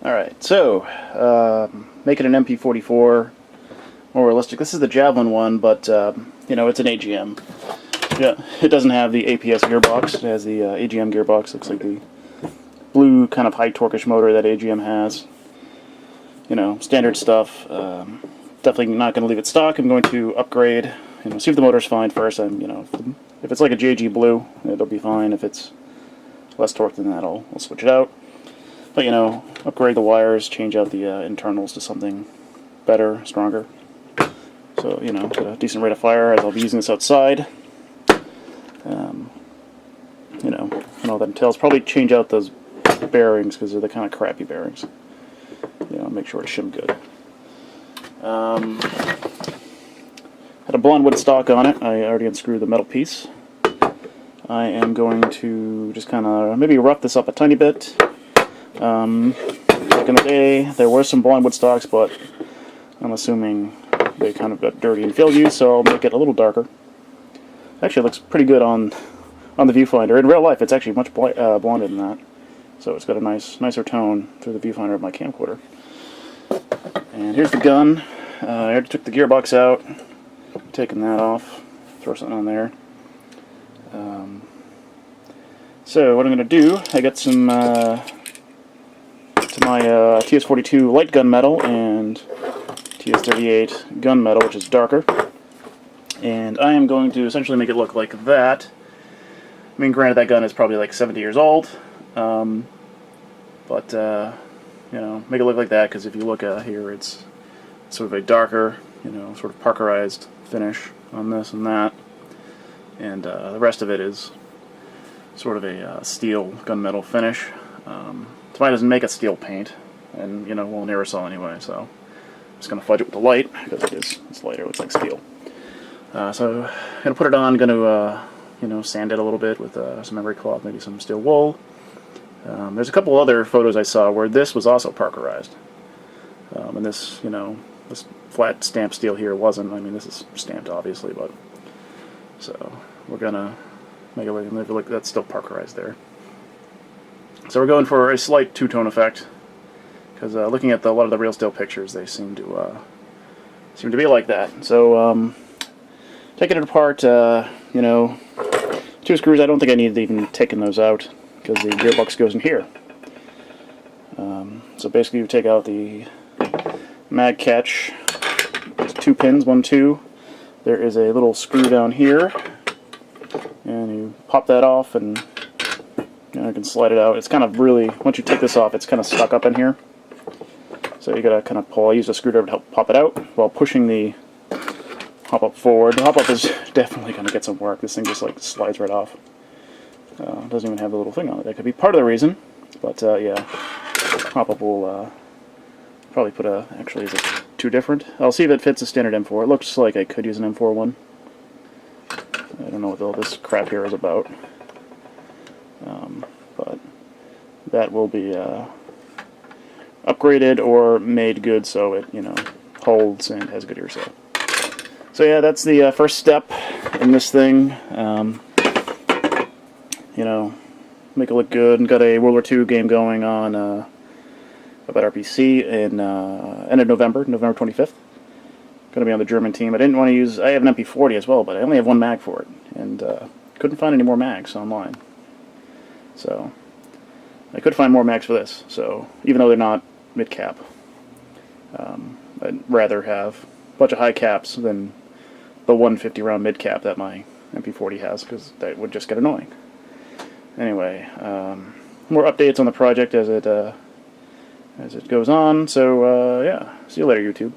Alright, so, making an MP44 more realistic. This is the Javelin one, but, you know, it's an AGM. Yeah, it doesn't have the APS gearbox. It has the AGM gearbox. Looks like the blue kind of high torqueish motor that AGM has. You know, standard stuff. Definitely not going to leave it stock. I'm going to upgrade, you know, see if the motor's fine first. You know, if it's like a JG Blue, it'll be fine. If it's less torque than that, I'll switch it out. But, you know, upgrade the wires, change out the internals to something better, stronger. So, you know, get a decent rate of fire as I'll be using this outside. You know, and all that entails. Probably change out those bearings because they're the kind of crappy bearings. You know, make sure it's shimmed good. Had a blonde wood stock on it. I already unscrewed the metal piece. I am going to just kind of maybe rough this up a tiny bit. Back in the day, there were some blonde wood stocks, but I'm assuming they kind of got dirty and failed use, so I'll make it a little darker. Actually, it looks pretty good on the viewfinder. In real life, it's actually much blonder than that. So it's got a nicer tone through the viewfinder of my camcorder. And here's the gun. I already took the gearbox out. Taking that off. Throw something on there. So what I'm going to do, I got some my TS42 light gunmetal and TS38 gunmetal, which is darker. And I am going to essentially make it look like that. I mean, granted, that gun is probably like 70 years old. But, you know, make it look like that, because if you look here, it's sort of a darker, you know, sort of Parkerized finish on this and that. And the rest of it is sort of a steel gunmetal finish. Somebody doesn't make a steel paint, and, you know, well, an aerosol anyway, so I'm just going to fudge it with the light, because it's lighter, it looks like steel. So I'm going to put it on, going to, you know, sand it a little bit with some emery cloth, maybe some steel wool. There's a couple other photos I saw where this was also Parkerized. And this, you know, this flat stamped steel here wasn't. I mean, this is stamped, obviously, but... So, we're going to make it look that's still Parkerized there. So we're going for a slight two-tone effect, because looking at a lot of the real steel pictures, they seem to be like that. So, taking it apart, you know, 2 screws, I don't think I need to even taking those out, because the gearbox goes in here. So basically you take out the mag catch. There's 2 pins, 1, 2. There is a little screw down here, and you pop that off, and you know, you can slide it out. It's kind of really, once you take this off, it's kind of stuck up in here. So you gotta kind of pull. I use a screwdriver to help pop it out while pushing the hop-up forward. The hop-up is definitely going to get some work. This thing just like slides right off. Doesn't even have the little thing on it. That could be part of the reason, but yeah, hop-up will probably put a, actually is it 2 different? I'll see if it fits a standard M4. It looks like I could use an M4 one. I don't know what all this crap here is about, but that will be upgraded or made good so it, you know, holds and has good airflow. So yeah, that's the first step in this thing. You know, make it look good. And got a World War II game going on about RPC in end of November 25th. Going to be on the German team. I didn't want to use. I have an MP40 as well, but I only have 1 mag for it, and couldn't find any more mags online. So I could find more mags for this. So even though they're not mid cap, I'd rather have a bunch of high caps than the 150 round mid cap that my MP40 has, because that would just get annoying. Anyway, more updates on the project as it goes on. So yeah, see you later, YouTube.